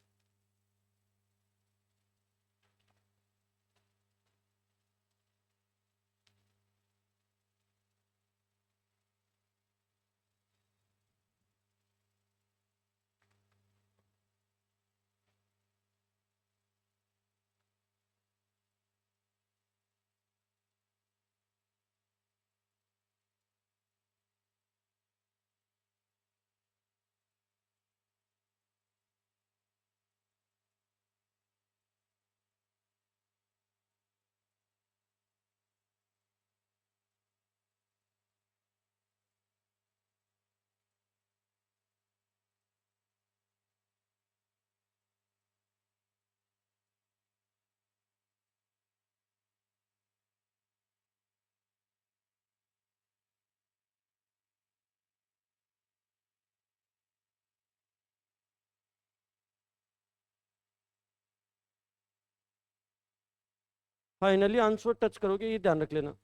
फाइनली आंसर टच करोगे ये ध्यान रख लेना।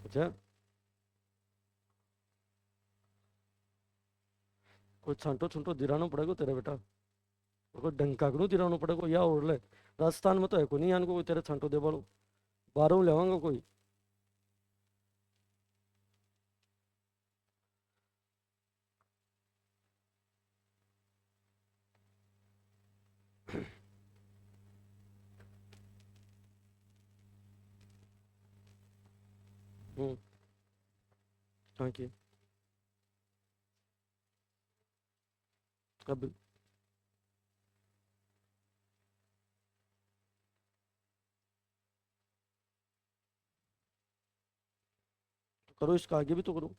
अच्छा, कोई छांटो छुंटो दिरानो पड़ेगा तेरा बेटा, कोई डंका करू दिरानो पड़ेगा या और ले। राजस्थान में तो है को नहीं यान को कोई तेरे छांटो दे बाड़ो, बारह लेवांगा कोई। हम्म। हाँ की अब करो, इसका आगे भी तो करो।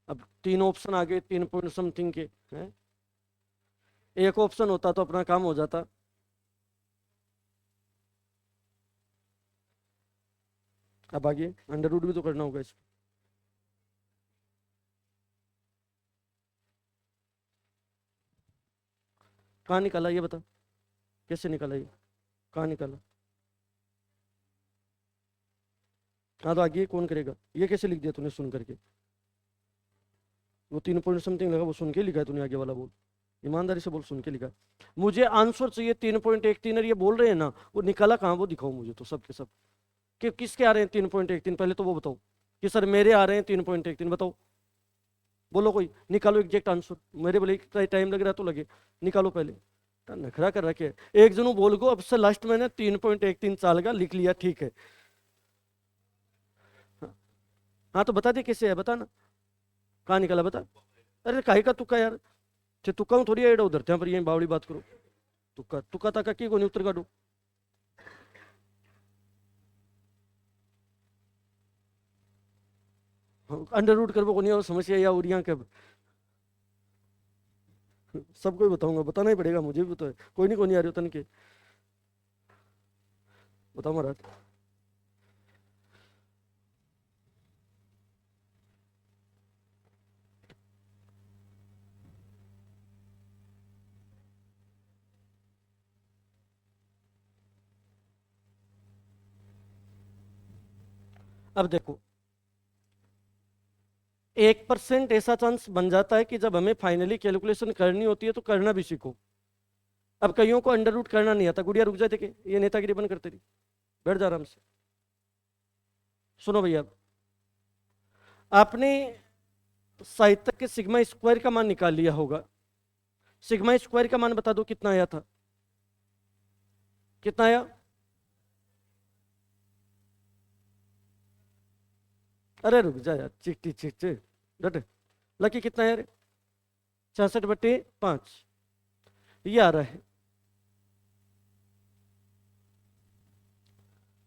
अब तीन ऑप्शन आ गए, 3 पॉइंट समथिंग के हैं। एक ऑप्शन होता तो अपना काम हो जाता। अब आगे अंडर रूट भी तो करना होगा इसको। कहाँ निकाला ये बता, कैसे निकाला ये, कहाँ निकाला। हाँ तो आगे कौन करेगा, ये कैसे लिख दिया तूने सुन करके। वो 3 पॉइंट समथिंग लगा, वो सुन के लिखा है तूने आगे वाला, बोल ईमानदारी से बोल, सुन के लिखा है। मुझे आंसर चाहिए 3.13, और ये बोल रहे हैं ना, वो निकाला कहाँ, वो दिखाओ मुझे तो सब के सब। कि किसके आ रहे हैं 3.13, पहले तो वो बताओ कि सर मेरे आ रहे हैं 3.13, बताओ, बोलो कोई, निकालो एग्जैक्ट आंसर। मेरे बोले टाइम लग रहा है तो लगे, निकालो पहले। नखरा कर रखे है। एक जनू बोल गो अब से लास्ट मैंने 3.13 साल का लिख लिया, ठीक है। हाँ हाँ, तो बता दे कैसे है, बता ना, कहाँ निकाला बता। अरे काहे का तुक्का यार, चे तुक्का हूँ थोड़ी एड़ा उधर पर ये बावड़ी बात करो। तुक्का तुक्का तक की कोनी उत्तर काटू। अंडर रूट करबो कोनी और समस्या या उड़िया कब, सबको ही बताऊंगा, बताना ही पड़ेगा मुझे भी तो है। कोई नहीं, कोई नहीं आ रही हो तन के, बताओ महाराज। अब देखो, 1% ऐसा चांस बन जाता है कि जब हमें फाइनली कैलकुलेशन करनी होती है तो करना भी सीखो। अब कईयों को अंडर रूट करना नहीं आता, गुड़िया रुक जाते के ये नेतागिरी बंद करते रही, बैठ जा आराम से। सुनो भैया, आपने साहित्य के सिग्मा स्क्वायर का मान निकाल लिया होगा। सिग्मा स्क्वायर का मान बता दो कितना आया था, कितना आया। अरे रुक जा यार, चिट्टी चिट्टी डट, लकी कितना है यार, 66/5 ये आ रहा है,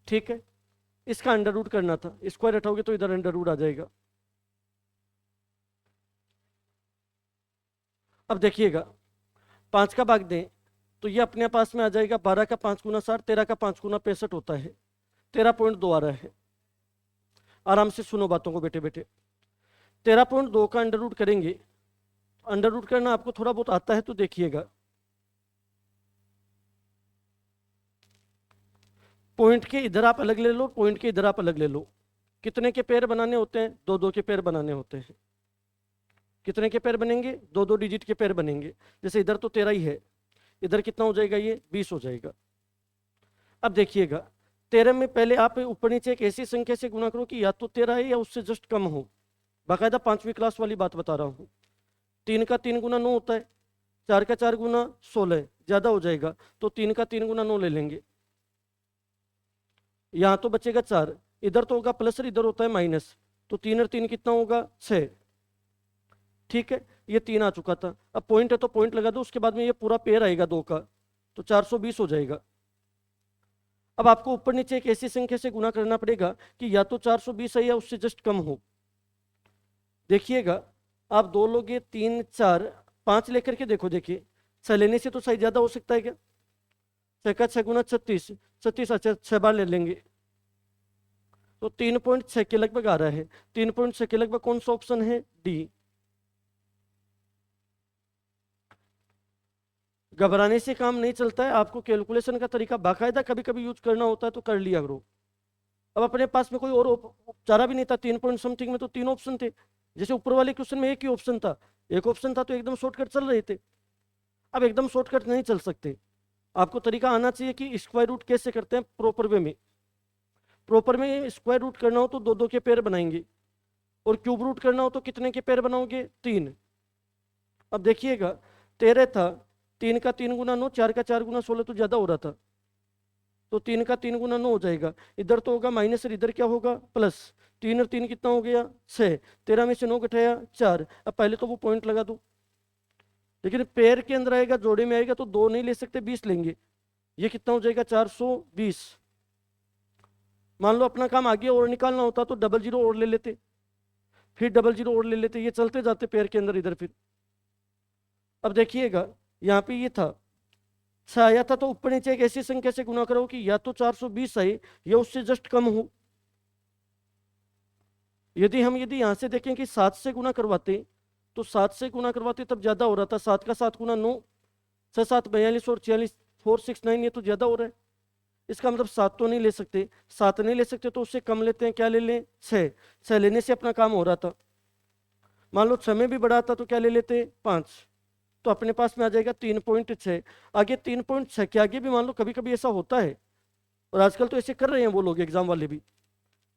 ठीक है। इसका अंडर रूट करना था, स्क्वायर हटाओगे तो इधर अंडर रूट आ जाएगा। अब देखिएगा, 5 का भाग दें तो ये अपने पास में आ जाएगा, 12 का 5 गुना 60, 13 का 5 गुना 65 होता है, 13.2 आ रहा है। आराम से सुनो बातों को बेटे बेटे, 13.2 का अंडर रूट करेंगे। अंडर रूट करना आपको थोड़ा बहुत आता है तो देखिएगा, पॉइंट के इधर आप अलग ले लो, पॉइंट के इधर आप अलग ले लो। कितने के पेयर बनाने होते हैं, दो दो के पेयर बनाने होते हैं। कितने के पेयर बनेंगे, दो दो डिजिट के पेयर बनेंगे। जैसे इधर तो 13 ही है, इधर कितना हो जाएगा, ये 20 हो जाएगा। अब देखिएगा, 13 में पहले आप ऊपर नीचे एक ऐसी संख्या से गुना करो कि या तो 13 है या उससे जस्ट कम हो। बाकायदा 5वीं क्लास वाली बात बता रहा हूँ। 3 का 3 गुना 9 होता है, 4 का 4 गुना 16, ज्यादा हो जाएगा तो 3 का 3 गुना 9 ले लेंगे। यहाँ तो बचेगा 4, इधर तो होगा प्लस और इधर होता है माइनस, तो 3 और 3 कितना होगा, 6। ठीक है, ये 3 आ चुका था। अब पॉइंट है तो पॉइंट लगा दो, उसके बाद में ये पूरा पेयर आएगा 2 का, तो 420 हो जाएगा। अब आपको ऊपर नीचे एक ऐसी संख्या से गुना करना पड़ेगा कि या तो 420 है या उससे जस्ट कम हो। देखिएगा, आप दो लोगे, 3 4 5 लेकर के देखो, देखिए 6 लेने से तो सही ज्यादा हो सकता है क्या, 6 का 6 गुना 36, 36 अच्छा 6 बार ले लेंगे तो 3.6 के लगभग आ रहा है। 3.6 के लगभग कौन सा ऑप्शन है, डी। घबराने से काम नहीं चलता है, आपको कैलकुलेशन का तरीका बाकायदा कभी कभी यूज करना होता है तो कर लिया करो। अब अपने पास में कोई और चारा भी नहीं था, 3 पॉइंट समथिंग में तो 3 ऑप्शन थे। जैसे ऊपर वाले क्वेश्चन में एक ही ऑप्शन था, एक ऑप्शन था तो एकदम शॉर्टकट चल रहे थे। अब एकदम शॉर्टकट नहीं चल सकते, आपको तरीका आना चाहिए कि स्क्वायर रूट कैसे करते हैं प्रॉपर वे में। प्रॉपर में स्क्वायर रूट करना हो तो दो दो के पेयर बनाएंगे, और क्यूब रूट करना हो तो कितने के पेयर बनाओगे, 3। अब देखिएगा 13 था, 3 का 3 गुना 9, 4 का 4 गुना 16 तो ज़्यादा हो रहा था, तो 3 का 3 गुना 9 हो जाएगा। इधर तो होगा माइनस और इधर क्या होगा प्लस। 3 और 3 कितना हो गया 6, 13 में से 9 घटाया 4। अब पहले तो वो पॉइंट लगा दो, लेकिन पेयर के अंदर आएगा, जोड़े में आएगा तो 2 नहीं ले सकते, 20 लेंगे। ये कितना हो जाएगा 420। मान लो अपना काम आगे और निकालना होता तो डबल जीरो और ले लेते, फिर डबल जीरो और ले लेते, ये चलते जाते पेयर के अंदर इधर। फिर अब देखिएगा यहाँ पे ये था 6 आया था, तो ऊपर नीचे एक ऐसी संख्या से गुना करो कि या तो 420 आए या उससे जस्ट कम हो। यदि यहां से देखें कि 7 से गुना करवाते तो 7 से गुना करवाते तब ज्यादा हो रहा था। 7 का 7 गुना 9, 6 7 42 और 46, 469, ये तो ज्यादा हो रहा है। इसका मतलब 7 तो नहीं ले सकते, 7 नहीं ले सकते तो उससे कम लेते हैं, क्या ले लें 6। 6 लेने से अपना काम हो रहा था। मान लो 6 में भी बढ़ा था तो क्या ले लेते 5, तो अपने पास में आ जाएगा 3.6। आगे 3.6 के आगे भी मान लो कभी कभी ऐसा होता है, और आजकल तो ऐसे कर रहे हैं वो लोग एग्जाम वाले भी,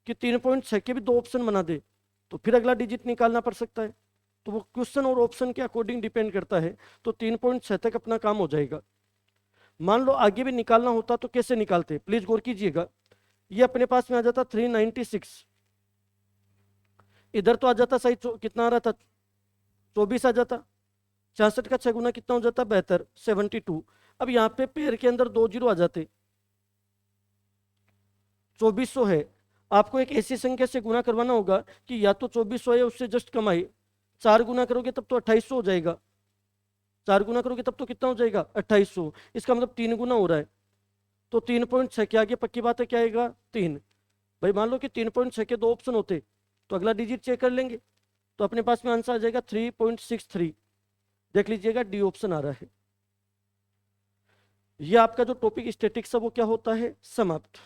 कि 3.6 के भी 2 ऑप्शन बना दे, तो फिर अगला डिजिट निकालना पड़ सकता है। तो वो क्वेश्चन और ऑप्शन के अकॉर्डिंग डिपेंड करता है। तो 3.6 तक अपना काम हो जाएगा। मान लो आगे भी निकालना होता तो कैसे निकालते, प्लीज गौर कीजिएगा। ये अपने पास में आ जाता 396, इधर तो आ जाता सही कितना आ रहा था 24 आ जाता। 66 का 6 गुना कितना हो जाता 72, 72। अब यहाँ पे पेयर के अंदर 2 जीरो आ जाते, 2400 है। आपको एक ऐसी संख्या से गुना करवाना होगा कि या तो 2400 है उससे जस्ट कम आए। 4 गुना करोगे तब तो 2800 हो जाएगा, 4 गुना करोगे तब तो कितना हो जाएगा 2800। इसका मतलब 3 गुना हो रहा है, तो 3.6 के आगे पक्की बात है क्या आएगा 3। भाई मान लो कि 3.6 के 2 ऑप्शन होते तो अगला डिजिट चेक कर लेंगे, तो अपने पास में आंसर आ जाएगा 3.63। देख लीजिएगा डी ऑप्शन आ रहा है। ये आपका जो टॉपिक स्टैटिक्स है वो क्या होता है समाप्त।